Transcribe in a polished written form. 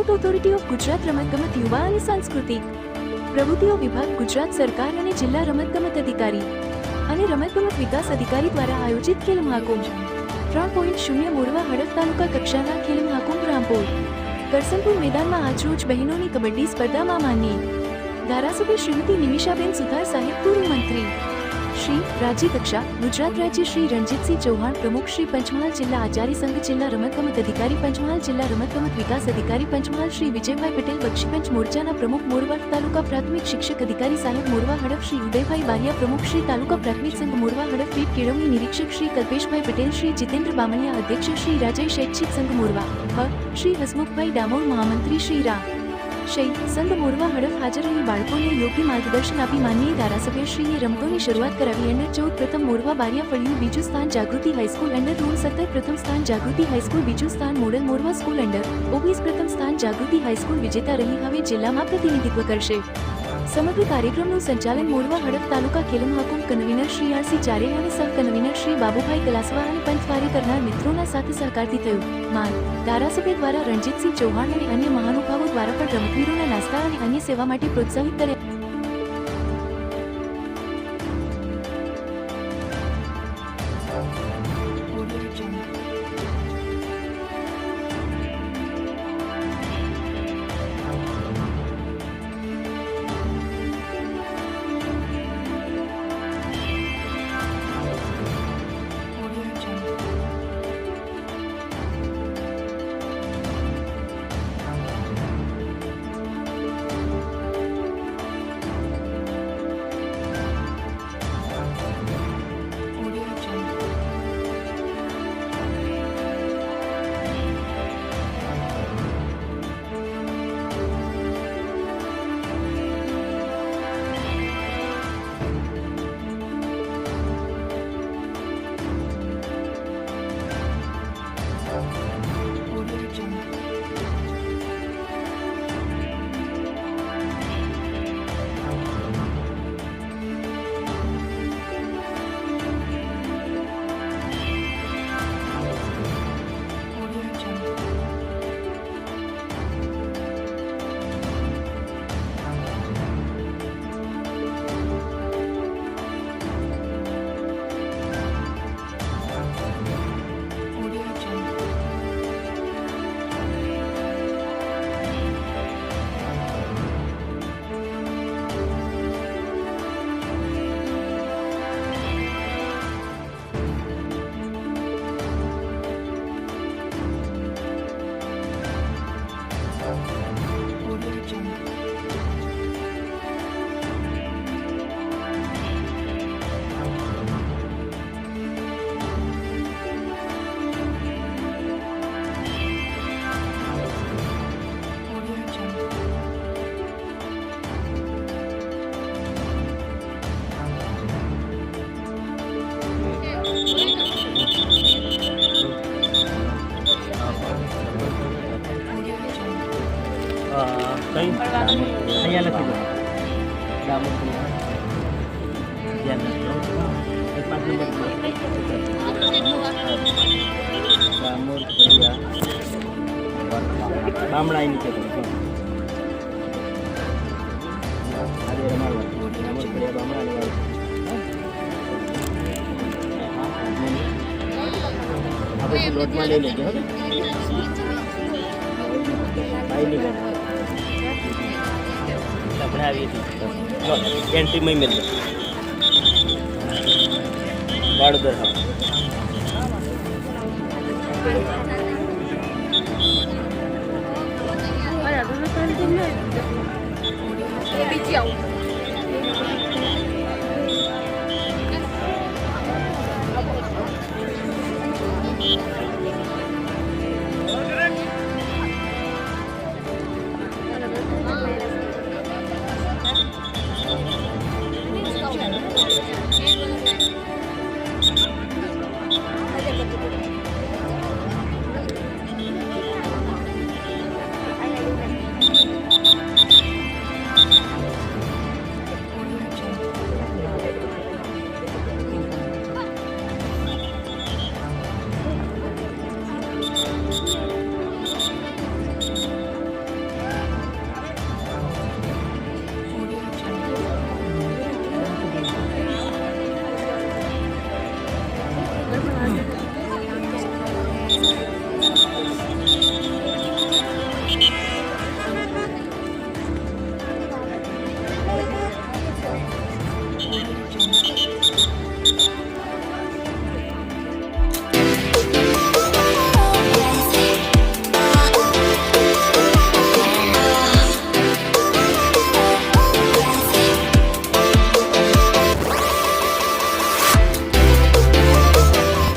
Sport authority of Gujarat રમતગમત યુવા અને સાંસ્કૃતિક પ્રવૃત્તિઓ વિભાગ ગુજરાત સરકાર અને જિલ્લા રમતગમત અધિકારી અને રમતગમત વિકાસ અધિકારી દ્વારા આયોજિત ખેલ મહાકુંભ 3.0 મોરવા હડફ તાલુકા કક્ષાના ખેલ મહાકુંભ રામપુર કરસનપુર મેદાનમાં આજરોજ બહેનોની કબડ્ડી સ્પર્ધામાં માનનીય ધારાસભ્ય શ્રીમતી નિમિષાબેન સુથાર સાહેબ પૂર્વ મંત્રી શ્રી રાજ્ય કક્ષા ગુજરાત રાજ્ય શ્રી રણજીતસિંહ ચૌહાણ પ્રમુખ શ્રી પંચમહાલ જિલ્લા આચાર્ય સંઘ જિલ્લા રમતગમત અધિકારી પંચમહાલ જિલ્લા રમતગમત વિકાસ અધિકારી પંચમહાલ શ્રી વિજયભાઈ પટેલ બક્ષીપંચ મોરચાના પ્રમુખ મોરવા તાલુકા પ્રાથમિક શિક્ષક અધિકારી સાહેબ મોરવા હડફ શ્રી ઉદયભાઈ બારિયા પ્રમુખ શ્રી તાલુકા પ્રાથમિક સંઘ મોરવા હડફ પેટ કેળવણી નિરીક્ષક શ્રી કલ્પેશભાઈ પટેલ શ્રી જીતેન્દ્ર બામણિયા અધ્યક્ષ શ્રી રાજય શૈક્ષિક સંઘ મોરવા શ્રી હસમુખભાઈ ડામોર મહામંત્રી શ્રી રા સંઘ મોરવા હડફ હાજર રહી બાળકોને યોગ્ય માર્ગદર્શન આપી માનનીય ધારાસભ્યશ્રીએ રમતોની શરૂઆત કરાવી. અંડર 14 પ્રથમ મોરવા બારિયા ફળિયું, બીજું સ્થાન જાગૃતિ હાઈસ્કૂલ. અંડર 17 પ્રથમ સ્થાન જાગૃતિ હાઈસ્કૂલ, બીજું સ્થાન મોડલ મોરવા સ્કૂલ. અંડર 19 પ્રથમ સ્થાન જાગૃતિ હાઈસ્કૂલ વિજેતા રહી હવે જિલ્લામાં પ્રતિનિધિત્વ કરશે. સમગ્ર કાર્યક્રમનું સંચાલન મોરવા હડફ તાલુકા ખેલ મહાકુંભ કન્વીનર શ્રી આર.સી. ચારેલ અને સહ કન્વીનર શ્રી બાબુભાઈ કલાસવા અને પંચ કાર્ય કરનાર મિત્રોના સાથે સહકારથી થયું. ધારાસભ્ય દ્વારા રણજીતસિંહ ચૌહાણ અને અન્ય મહાનુભાવો દ્વારા પણ રમતવીરોના નાસ્તા અને અન્ય સેવા માટે પ્રોત્સાહિત કર્યા. અહીંયા લખી દો ડામોર બામણા નીચે આજે રમાડવા ડામોર ફળિયા બામણા આપણે લોટમાં લઈ લેજો હવે ભાઈ નહીં આપણે આવીએ છીએ એન્ટ્રીમાં મેળ વાડોદર બીજી આવું